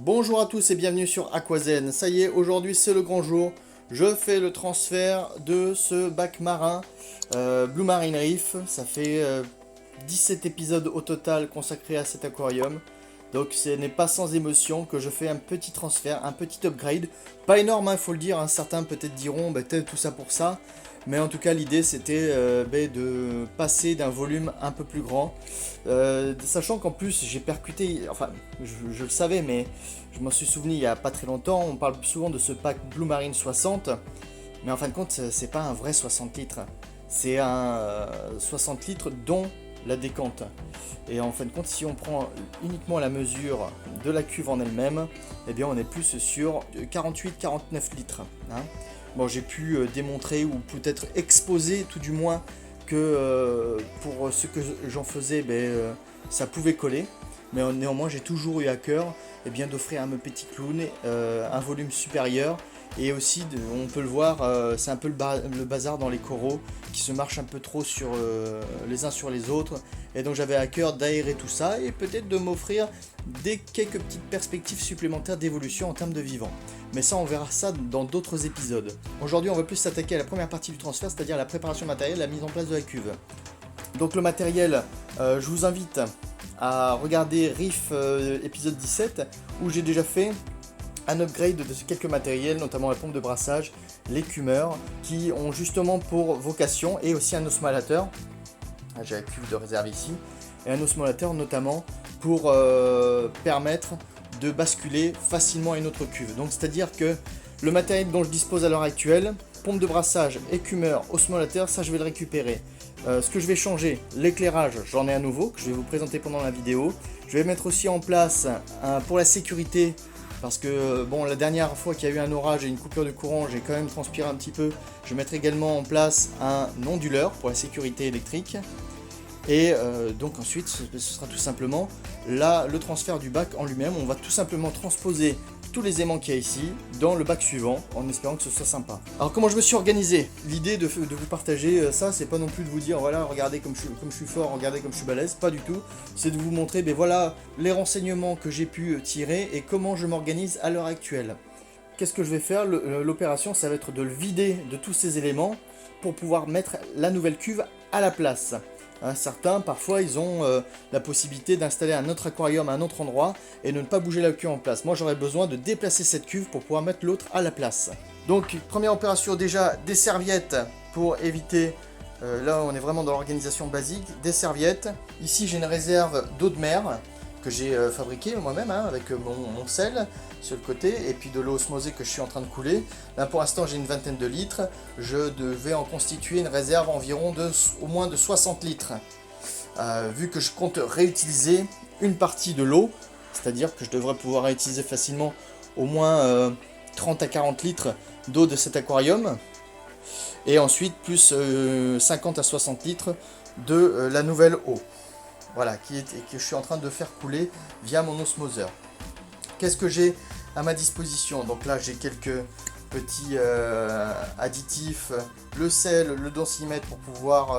Bonjour à tous et bienvenue sur Aquazen. Ça y est, aujourd'hui c'est le grand jour. Je fais le transfert de ce bac marin Blue Marine Reef. Ça fait 17 épisodes au total consacrés à cet aquarium. Donc ce n'est pas sans émotion que je fais un petit transfert, un petit upgrade. Pas énorme, il faut le dire. Certains peut-être diront, peut-être tout ça pour ça. Mais en tout cas, l'idée c'était de passer d'un volume un peu plus grand. Sachant qu'en plus, j'ai percuté, enfin, je le savais, mais je m'en suis souvenu il y a pas très longtemps. On parle souvent de ce pack Blue Marine 60. Mais en fin de compte, c'est pas un vrai 60 litres. C'est un 60 litres dont la décante. Et en fin de compte, si on prend uniquement la mesure de la cuve en elle-même, eh bien on est plus sur 48-49 litres. Bon, j'ai pu démontrer ou peut-être exposer tout du moins que pour ce que j'en faisais, ça pouvait coller. Mais néanmoins, j'ai toujours eu à cœur d'offrir à mes petits clowns un volume supérieur. Et aussi, on peut le voir, c'est un peu le bazar dans les coraux qui se marchent un peu trop sur, les uns sur les autres. Et donc j'avais à cœur d'aérer tout ça et peut-être de m'offrir quelques petites perspectives supplémentaires d'évolution en termes de vivant. Mais ça, on verra ça dans d'autres épisodes. Aujourd'hui, on va plus s'attaquer à la première partie du transfert, c'est-à-dire la préparation matérielle, la mise en place de la cuve. Donc le matériel, je vous invite à regarder Reef épisode 17 où j'ai déjà fait un upgrade de quelques matériels, notamment la pompe de brassage, l'écumeur, qui ont justement pour vocation, et aussi un osmolateur, j'ai la cuve de réserve ici, et un osmolateur notamment pour permettre de basculer facilement à une autre cuve. Donc c'est-à-dire que le matériel dont je dispose à l'heure actuelle, pompe de brassage, écumeur, osmolateur, ça je vais le récupérer. Ce que je vais changer, l'éclairage, j'en ai un nouveau que je vais vous présenter pendant la vidéo. Je vais mettre aussi en place pour la sécurité, parce que bon, la dernière fois qu'il y a eu un orage et une coupure de courant, j'ai quand même transpiré un petit peu. Je vais mettre également en place un onduleur pour la sécurité électrique. Et donc ensuite, ce sera tout simplement là le transfert du bac en lui-même. On va tout simplement transposer tous les aimants qu'il y a ici dans le bac suivant, en espérant que ce soit sympa. Alors comment je me suis organisé? L'idée de vous partager ça, c'est pas non plus de vous dire voilà, regardez comme je suis fort, regardez comme je suis balèze, pas du tout. C'est de vous montrer voilà les renseignements que j'ai pu tirer et comment je m'organise à l'heure actuelle. Qu'est-ce que je vais faire? L'opération, ça va être de le vider de tous ces éléments pour pouvoir mettre la nouvelle cuve à la place. Certains, parfois, ils ont la possibilité d'installer un autre aquarium à un autre endroit et de ne pas bouger la cuve en place. Moi, j'aurais besoin de déplacer cette cuve pour pouvoir mettre l'autre à la place. Donc, première opération, déjà, des serviettes pour éviter... là, on est vraiment dans l'organisation basique. Des serviettes. Ici, j'ai une réserve d'eau de mer que j'ai fabriquée moi-même avec mon sel sur le côté et puis de l'eau osmosée que je suis en train de couler. Là pour l'instant j'ai une vingtaine de litres, je devais en constituer une réserve environ au moins de 60 litres. Vu que je compte réutiliser une partie de l'eau, c'est-à-dire que je devrais pouvoir réutiliser facilement au moins 30 à 40 litres d'eau de cet aquarium. Et ensuite plus 50 à 60 litres de la nouvelle eau. Voilà, que je suis en train de faire couler via mon osmoseur. Qu'est-ce que j'ai à ma disposition? Donc là, j'ai quelques petits additifs, le sel, le densimètre pour pouvoir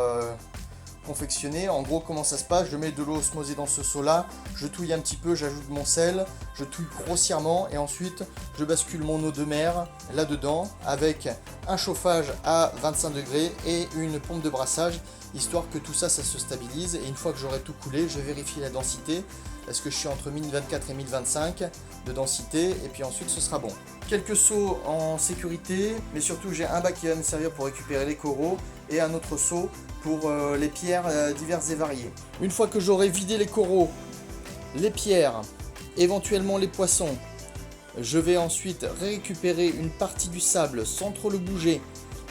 confectionner. En gros, comment ça se passe? Je mets de l'eau osmosée dans ce seau-là, je touille un petit peu, j'ajoute mon sel, je touille grossièrement et ensuite je bascule mon eau de mer là-dedans avec un chauffage à 25 degrés et une pompe de brassage, histoire que tout ça se stabilise. Et une fois que j'aurai tout coulé, je vérifie la densité. Est-ce que je suis entre 1024 et 1025 de densité? Et puis ensuite ce sera bon. Quelques seaux en sécurité, mais surtout j'ai un bac qui va me servir pour récupérer les coraux et un autre seau pour les pierres diverses et variées. Une fois que j'aurai vidé les coraux, les pierres, éventuellement les poissons, je vais ensuite récupérer une partie du sable sans trop le bouger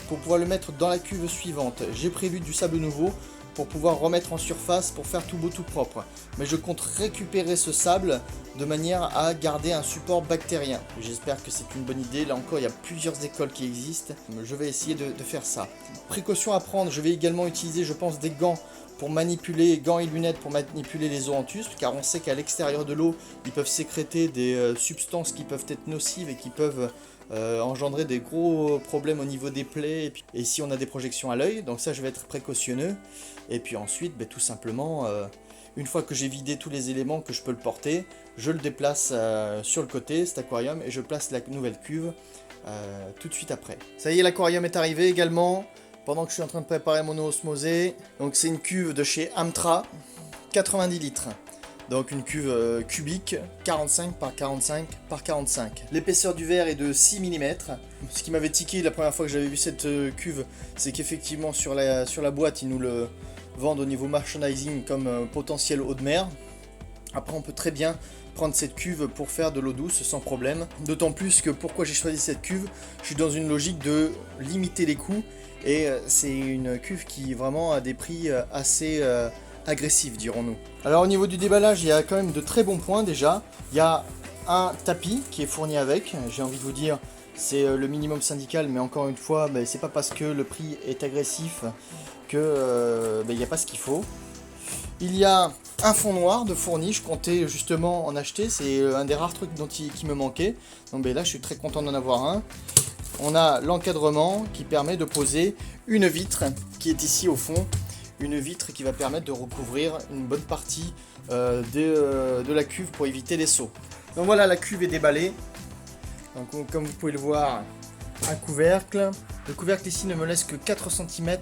pour pouvoir le mettre dans la cuve suivante. J'ai prévu du sable nouveau pour pouvoir remettre en surface pour faire tout beau tout propre. Mais je compte récupérer ce sable de manière à garder un support bactérien. J'espère que c'est une bonne idée. Là encore, il y a plusieurs écoles qui existent. Je vais essayer de faire ça. Précaution à prendre, je vais également utiliser, je pense, des gants pour manipuler, gants et lunettes pour manipuler les zoanthus, car on sait qu'à l'extérieur de l'eau, ils peuvent sécréter des substances qui peuvent être nocives et qui peuvent engendrer des gros problèmes au niveau des plaies et si on a des projections à l'œil. Donc ça, je vais être précautionneux. Et puis ensuite, tout simplement, une fois que j'ai vidé tous les éléments que je peux le porter, je le déplace sur le côté, cet aquarium, et je place la nouvelle cuve tout de suite après. Ça y est, l'aquarium est arrivé également, pendant que je suis en train de préparer mon eau osmosée. Donc c'est une cuve de chez Amtra, 90 litres. Donc une cuve cubique, 45 par 45 par 45. L'épaisseur du verre est de 6 mm. Ce qui m'avait tiqué la première fois que j'avais vu cette cuve, c'est qu'effectivement sur la boîte, ils nous le vendent au niveau merchandising comme potentiel eau de mer. Après, on peut très bien prendre cette cuve pour faire de l'eau douce sans problème. D'autant plus que pourquoi j'ai choisi cette cuve, je suis dans une logique de limiter les coûts. Et c'est une cuve qui vraiment a des prix assez agressifs, dirons-nous. Alors au niveau du déballage, il y a quand même de très bons points déjà. Il y a un tapis qui est fourni avec, j'ai envie de vous dire, c'est le minimum syndical, mais encore une fois, c'est pas parce que le prix est agressif que il n'y a pas ce qu'il faut. Il y a un fond noir de fourni, je comptais justement en acheter, c'est un des rares trucs qui me manquait. Donc là je suis très content d'en avoir un. On a l'encadrement qui permet de poser une vitre qui est ici au fond. Une vitre qui va permettre de recouvrir une bonne partie de la cuve pour éviter les sauts. Donc voilà, la cuve est déballée. Donc, comme vous pouvez le voir, un couvercle. Le couvercle ici ne me laisse que 4 cm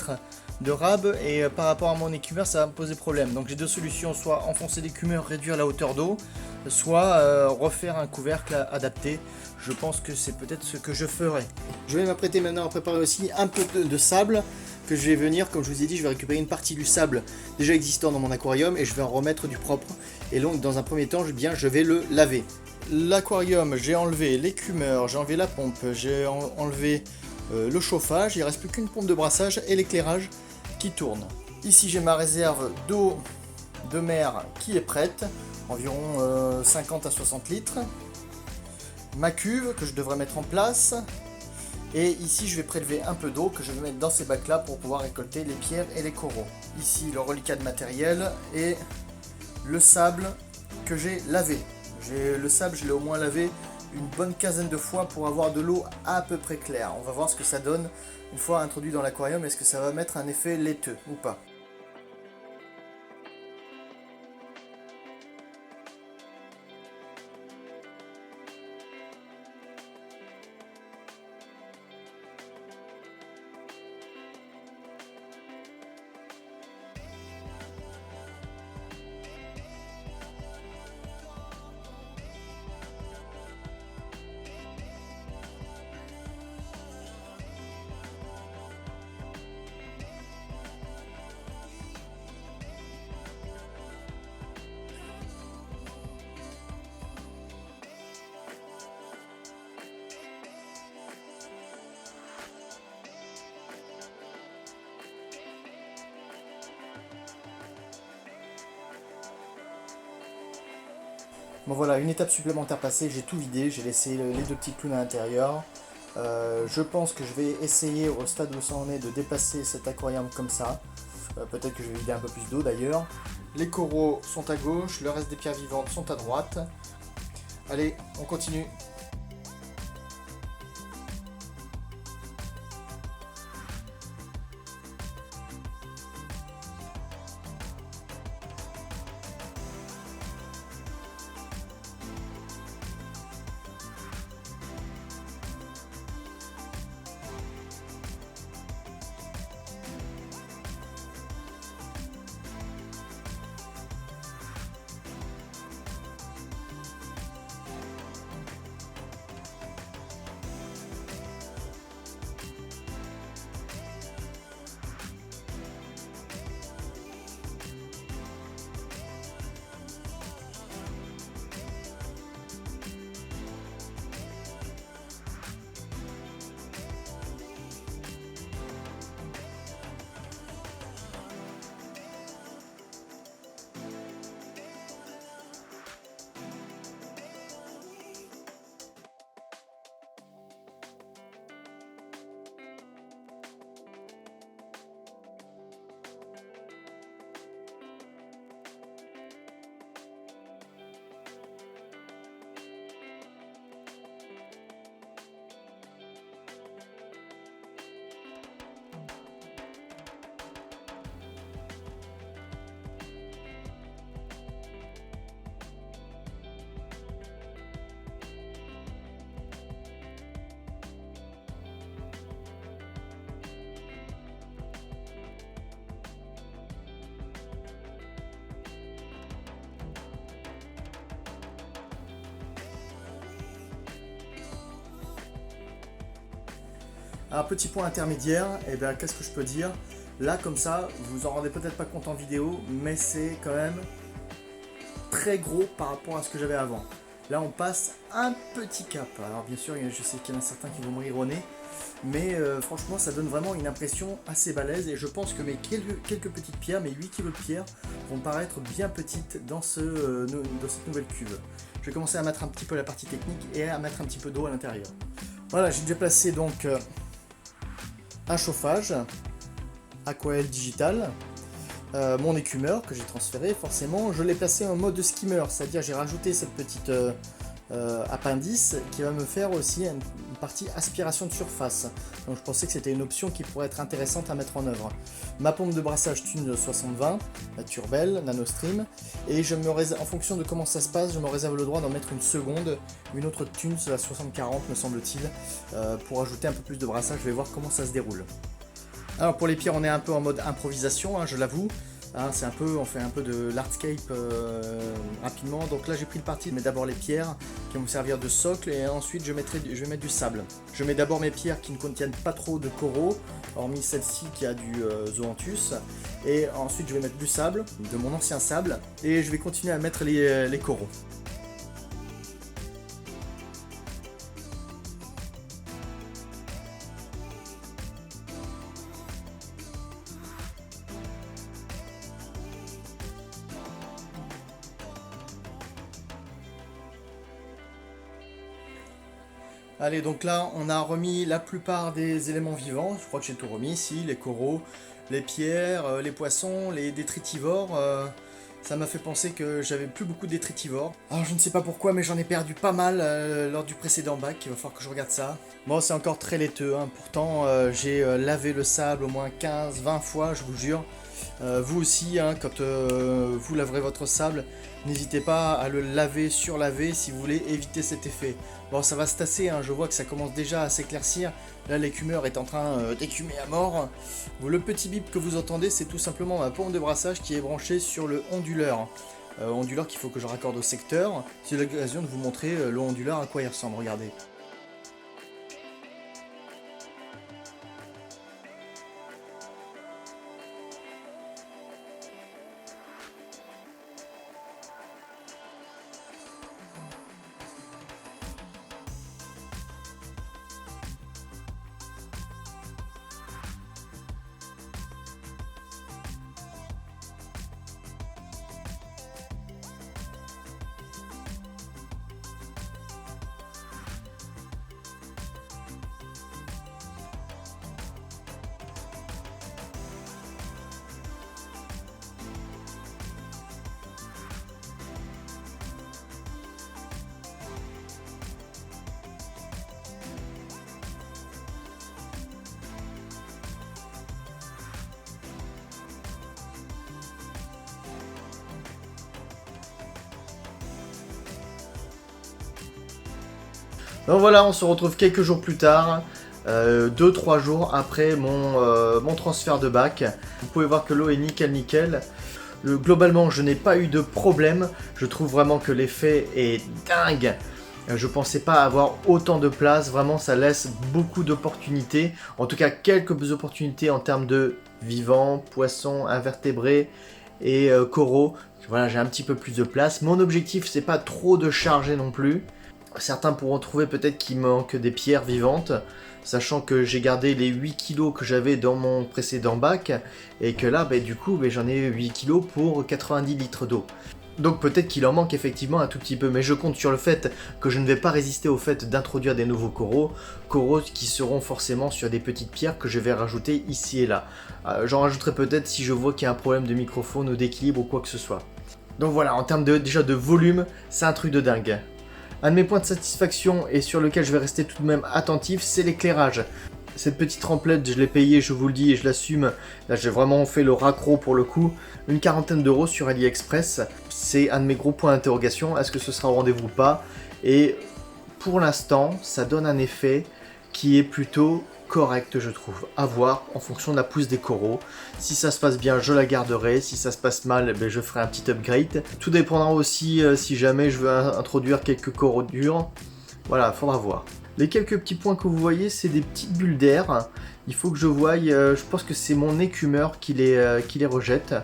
de rab et par rapport à mon écumeur ça va me poser problème. Donc j'ai deux solutions, soit enfoncer l'écumeur, réduire la hauteur d'eau, soit refaire un couvercle adapté. Je pense que c'est peut-être ce que je ferai. Je vais m'apprêter maintenant à préparer aussi un peu de sable que je vais venir, comme je vous ai dit, je vais récupérer une partie du sable déjà existant dans mon aquarium et je vais en remettre du propre. Et donc dans un premier temps, je vais le laver. L'aquarium, j'ai enlevé l'écumeur, j'ai enlevé la pompe, j'ai enlevé le chauffage, il ne reste plus qu'une pompe de brassage et l'éclairage qui tourne. Ici j'ai ma réserve d'eau de mer qui est prête, environ 50 à 60 litres. Ma cuve que je devrais mettre en place. Et ici je vais prélever un peu d'eau que je vais mettre dans ces bacs là pour pouvoir récolter les pierres et les coraux. Ici le reliquat de matériel et le sable que j'ai lavé. Le sable je l'ai au moins lavé une bonne quinzaine de fois pour avoir de l'eau à peu près claire. On va voir ce que ça donne une fois introduit dans l'aquarium, est-ce que ça va mettre un effet laiteux ou pas. Bon voilà, une étape supplémentaire passée, j'ai tout vidé, j'ai laissé les deux petits clowns à l'intérieur. Je pense que je vais essayer au stade où ça en est de déplacer cet aquarium comme ça. Peut-être que je vais vider un peu plus d'eau d'ailleurs. Les coraux sont à gauche, le reste des pierres vivantes sont à droite. Allez, on continue. Alors petit point intermédiaire, et bien qu'est-ce que je peux dire? Là comme ça, vous en rendez peut-être pas compte en vidéo, mais c'est quand même très gros par rapport à ce que j'avais avant. Là on passe un petit cap. Alors bien sûr, je sais qu'il y en a certains qui vont me rire au nez, mais franchement ça donne vraiment une impression assez balèze et je pense que mes quelques petites pierres, mes 8 kg de pierres vont paraître bien petites dans, dans cette nouvelle cuve. Je vais commencer à mettre un petit peu la partie technique et à mettre un petit peu d'eau à l'intérieur. Voilà, j'ai déjà placé donc un chauffage Aquael Digital, mon écumeur que j'ai transféré forcément, je l'ai placé en mode skimmer, c'est-à-dire j'ai rajouté cette petite appendice qui va me faire aussi une partie aspiration de surface. Donc je pensais que c'était une option qui pourrait être intéressante à mettre en œuvre. Ma pompe de brassage Thun 60-20, la Turbelle, NanoStream, et en fonction de comment ça se passe, je me réserve le droit d'en mettre une seconde, une autre Thun, la 60-40 me semble-t-il, pour ajouter un peu plus de brassage. Je vais voir comment ça se déroule. Alors pour les pierres, on est un peu en mode improvisation, je l'avoue. C'est on fait un peu de l'artscape rapidement. Donc là j'ai pris le parti de mettre d'abord les pierres qui vont me servir de socle et ensuite je vais mettre du sable. Je mets d'abord mes pierres qui ne contiennent pas trop de coraux, hormis celle-ci qui a du zoanthus. Et ensuite je vais mettre du sable, de mon ancien sable, et je vais continuer à mettre les coraux. Allez, donc là, on a remis la plupart des éléments vivants. Je crois que j'ai tout remis ici, les coraux, les pierres, les poissons, les détritivores. Ça m'a fait penser que j'avais plus beaucoup de détritivores. Alors je ne sais pas pourquoi, mais j'en ai perdu pas mal lors du précédent bac. Il va falloir que je regarde ça. Bon, c'est encore très laiteux, pourtant j'ai lavé le sable au moins 15-20 fois, je vous jure. Vous aussi, quand vous laverez votre sable, n'hésitez pas à le laver, surlaver si vous voulez éviter cet effet. Bon, ça va se tasser, je vois que ça commence déjà à s'éclaircir. Là, l'écumeur est en train d'écumer à mort. Le petit bip que vous entendez, c'est tout simplement ma pompe de brassage qui est branchée sur le onduleur. Onduleur qu'il faut que je raccorde au secteur. C'est l'occasion de vous montrer le onduleur à quoi il ressemble, regardez. Donc voilà, on se retrouve quelques jours plus tard, 2-3 jours après mon transfert de bac. Vous pouvez voir que l'eau est nickel. Globalement, je n'ai pas eu de problème. Je trouve vraiment que l'effet est dingue. Je pensais pas avoir autant de place. Vraiment, ça laisse beaucoup d'opportunités. En tout cas, quelques opportunités en termes de vivants, poissons, invertébrés et coraux. Voilà, j'ai un petit peu plus de place. Mon objectif, c'est pas trop de charger non plus. Certains pourront trouver peut-être qu'il manque des pierres vivantes, sachant que j'ai gardé les 8 kg que j'avais dans mon précédent bac, et que là, du coup, j'en ai 8 kg pour 90 litres d'eau. Donc peut-être qu'il en manque effectivement un tout petit peu, mais je compte sur le fait que je ne vais pas résister au fait d'introduire des nouveaux coraux qui seront forcément sur des petites pierres que je vais rajouter ici et là. J'en rajouterai peut-être si je vois qu'il y a un problème de microphone ou d'équilibre ou quoi que ce soit. Donc voilà, en termes déjà de volume, c'est un truc de dingue. Un de mes points de satisfaction et sur lequel je vais rester tout de même attentif, c'est l'éclairage. Cette petite remplette, je l'ai payée, je vous le dis et je l'assume. Là, j'ai vraiment fait le raccro pour le coup. Une quarantaine d'euros sur AliExpress. C'est un de mes gros points d'interrogation. Est-ce que ce sera au rendez-vous ou pas? Et pour l'instant, ça donne un effet qui est plutôt correct, je trouve. À voir en fonction de la pousse des coraux. Si ça se passe bien, je la garderai. Si ça se passe mal, je ferai un petit upgrade. Tout dépendra aussi si jamais je veux introduire quelques coraux durs. Voilà, faudra voir. Les quelques petits points que vous voyez, c'est des petites bulles d'air. Il faut que je voie, je pense que c'est mon écumeur qui les rejette.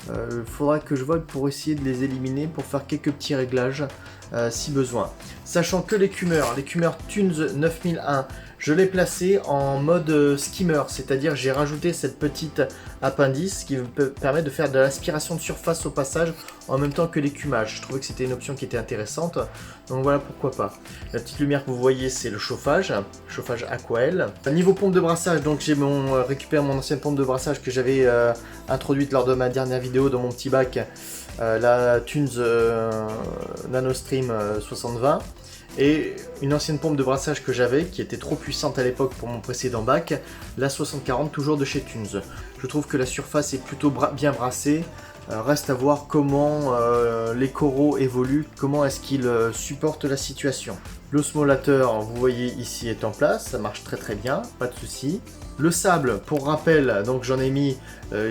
Il faudra que je voie pour essayer de les éliminer, pour faire quelques petits réglages si besoin. Sachant que l'écumeur Thunes 9001, je l'ai placé en mode skimmer, c'est-à-dire j'ai rajouté cette petite appendice qui me permet de faire de l'aspiration de surface au passage en même temps que l'écumage. Je trouvais que c'était une option qui était intéressante, donc voilà pourquoi pas. La petite lumière que vous voyez, c'est le chauffage Aquael. Niveau pompe de brassage, donc j'ai récupéré mon ancienne pompe de brassage que j'avais introduite lors de ma dernière vidéo dans mon petit bac, la Thunes NanoStream 6020. Et une ancienne pompe de brassage que j'avais, qui était trop puissante à l'époque pour mon précédent bac, la 6040, toujours de chez Thunes. Je trouve que la surface est plutôt bien brassée. Reste à voir comment les coraux évoluent, comment est-ce qu'ils supportent la situation. L'osmolateur, vous voyez ici, est en place, ça marche très très bien, pas de souci. Le sable, pour rappel, donc j'en ai mis,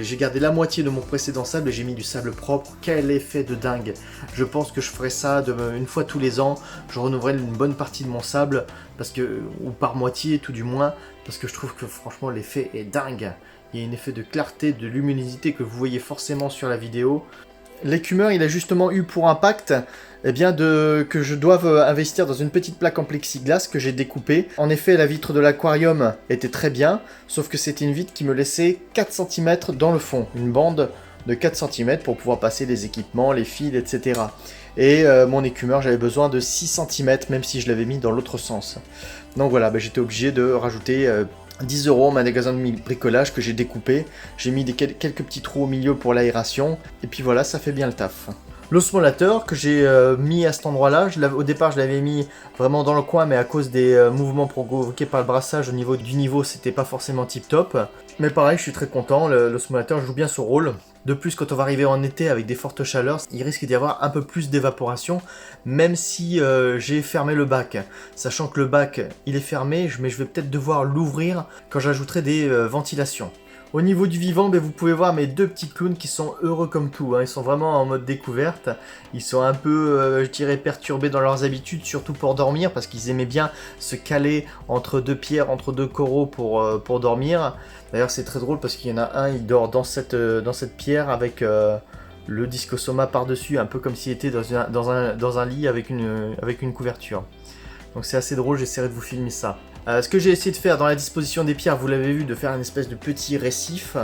j'ai gardé la moitié de mon précédent sable et j'ai mis du sable propre. Quel effet de dingue! Je pense que je ferai ça une fois tous les ans. Je renouvellerai une bonne partie de mon sable, ou par moitié tout du moins, parce que je trouve que franchement l'effet est dingue. Il y a un effet de clarté, de luminosité que vous voyez forcément sur la vidéo. L'écumeur, il a justement eu pour impact que je doive investir dans une petite plaque en plexiglas que j'ai découpée. En effet, la vitre de l'aquarium était très bien, sauf que c'était une vitre qui me laissait 4 cm dans le fond. Une bande de 4 cm pour pouvoir passer les équipements, les fils, etc. Et mon écumeur, j'avais besoin de 6 cm, même si je l'avais mis dans l'autre sens. Donc voilà, j'étais obligé de rajouter 10 € en magasin de bricolage que j'ai découpé. J'ai mis quelques petits trous au milieu pour l'aération. Et puis voilà, ça fait bien le taf. L'osmolateur que j'ai mis à cet endroit-là, au départ je l'avais mis vraiment dans le coin, mais à cause des mouvements provoqués par le brassage au niveau du niveau, c'était pas forcément tip top. Mais pareil, je suis très content, l'osmolateur joue bien son rôle. De plus, quand on va arriver en été avec des fortes chaleurs, il risque d'y avoir un peu plus d'évaporation, même si j'ai fermé le bac. Sachant que le bac, il est fermé, mais je vais peut-être devoir l'ouvrir quand j'ajouterai des ventilations. Au niveau du vivant, vous pouvez voir mes deux petits clowns qui sont heureux comme tout. Ils sont vraiment en mode découverte. Ils sont un peu, je dirais, perturbés dans leurs habitudes, surtout pour dormir, parce qu'ils aimaient bien se caler entre deux pierres, entre deux coraux pour dormir. D'ailleurs, c'est très drôle parce qu'il y en a un, il dort dans cette pierre avec le discosoma par-dessus, un peu comme s'il était dans un lit avec une couverture. Donc c'est assez drôle, j'essaierai de vous filmer ça. Ce que j'ai essayé de faire dans la disposition des pierres, vous l'avez vu, de faire une espèce de petit récif,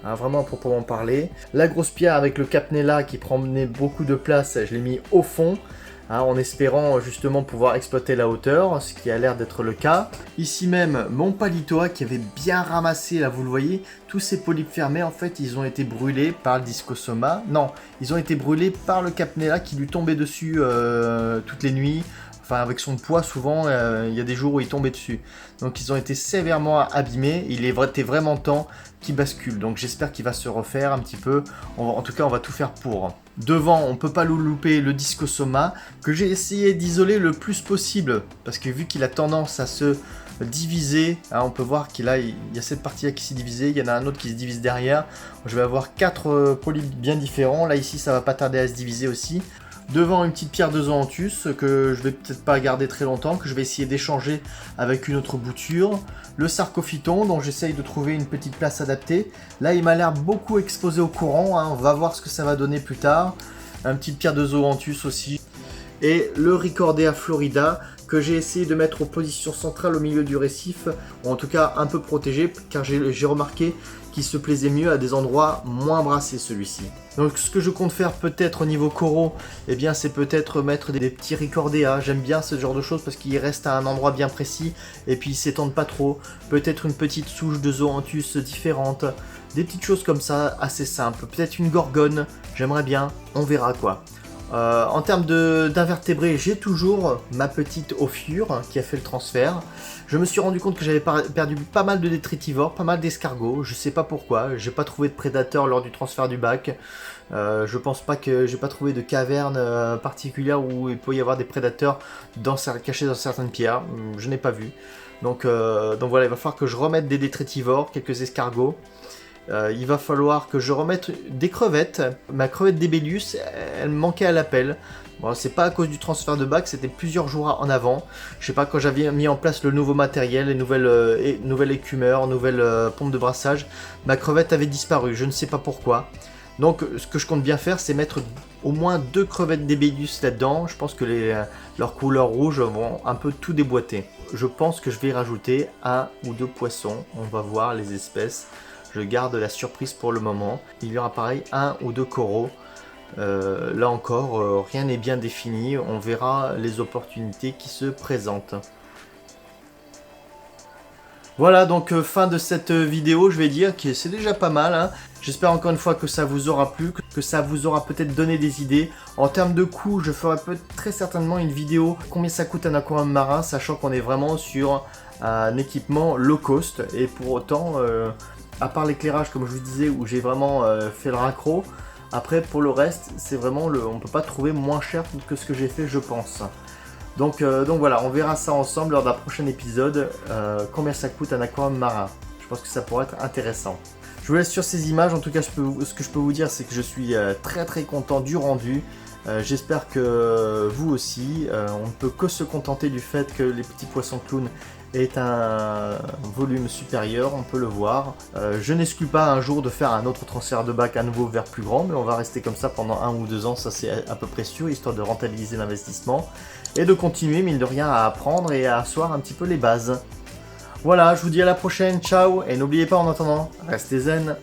vraiment à proprement parler. La grosse pierre avec le capnella qui prenait beaucoup de place, je l'ai mis au fond, en espérant justement pouvoir exploiter la hauteur, ce qui a l'air d'être le cas. Ici même, mon palitoa qui avait bien ramassé, là vous le voyez, tous ces polypes fermés, en fait, ils ont été brûlés par le discosoma. Non, ils ont été brûlés par le capnella qui lui tombait dessus toutes les nuits. Enfin, avec son poids, souvent, il y a des jours où il tombait dessus. Donc, ils ont été sévèrement abîmés. Il était vraiment temps qu'il bascule. Donc, j'espère qu'il va se refaire un petit peu. En tout cas, on va tout faire pour. Devant, on ne peut pas louper le discosoma, que j'ai essayé d'isoler le plus possible. Parce que vu qu'il a tendance à se diviser, on peut voir qu'il y a cette partie-là qui s'est divisée. Il y en a un autre qui se divise derrière. Je vais avoir 4 polypes bien différents. Là, ici, ça va pas tarder à se diviser aussi. Devant, une petite pierre de zoanthus que je vais peut-être pas garder très longtemps, que je vais essayer d'échanger avec une autre bouture. Le sarcophyton, dont j'essaye de trouver une petite place adaptée. Là, il m'a l'air beaucoup exposé au courant, on va voir ce que ça va donner plus tard. Une petite pierre de zoanthus aussi. Et le Ricordea florida, que j'ai essayé de mettre en position centrale au milieu du récif, ou en tout cas un peu protégé, car j'ai remarqué qu'il se plaisait mieux à des endroits moins brassés celui-ci. Donc ce que je compte faire peut-être au niveau coraux, c'est peut-être mettre des petits Ricordea. J'aime bien ce genre de choses parce qu'ils restent à un endroit bien précis et puis ils s'étendent pas trop. Peut-être une petite souche de zoanthus différente, des petites choses comme ça assez simples. Peut-être une gorgone, j'aimerais bien, on verra quoi. En termes d'invertébrés, j'ai toujours ma petite ophiure qui a fait le transfert. Je me suis rendu compte que j'avais perdu pas mal de détritivores, pas mal d'escargots. Je sais pas pourquoi, j'ai pas trouvé de prédateurs lors du transfert du bac. Je pense pas que j'ai pas trouvé de caverne particulière où il peut y avoir des prédateurs cachés dans certaines pierres. Je n'ai pas vu. Donc voilà, il va falloir que je remette des détritivores, quelques escargots. Il va falloir que je remette des crevettes. Ma crevette d'Ébélius, elle me manquait à l'appel. Bon, c'est pas à cause du transfert de bac, c'était plusieurs jours en avant. Je sais pas, quand j'avais mis en place le nouveau matériel, les nouvelles écumeurs, nouvelles pompes de brassage, ma crevette avait disparu, je ne sais pas pourquoi. Donc ce que je compte bien faire, c'est mettre au moins 2 crevettes d'ébédus là-dedans. Je pense que leurs couleurs rouges vont un peu tout déboîter. Je pense que je vais y rajouter 1 ou 2 poissons. On va voir les espèces. Je garde la surprise pour le moment. Il y aura pareil 1 ou 2 coraux. Là encore, rien n'est bien défini. On verra les opportunités qui se présentent. Voilà, donc fin de cette vidéo, je vais dire que c'est déjà pas mal, hein. J'espère encore une fois que ça vous aura plu, que ça vous aura peut-être donné des idées. En termes de coût, je ferai très certainement une vidéo combien ça coûte un aquarium marin, sachant qu'on est vraiment sur un équipement low cost. Et pour autant, à part l'éclairage, comme je vous disais, où j'ai vraiment fait le raccro, après pour le reste, c'est vraiment on peut pas trouver moins cher que ce que j'ai fait, je pense. Donc voilà, on verra ça ensemble lors d'un prochain épisode, combien ça coûte un aquarium marin. Je pense que ça pourrait être intéressant. Je vous laisse sur ces images, en tout cas ce que je peux vous dire, c'est que je suis très content du rendu. J'espère que vous aussi. On ne peut que se contenter du fait que les petits poissons clowns aient un volume supérieur, on peut le voir. Je n'exclus pas un jour de faire un autre transfert de bac à nouveau vers plus grand, mais on va rester comme ça pendant 1 ou 2 ans, ça c'est à peu près sûr, histoire de rentabiliser l'investissement et de continuer, mine de rien, à apprendre et à asseoir un petit peu les bases. Voilà, je vous dis à la prochaine, ciao, et n'oubliez pas en attendant, restez zen.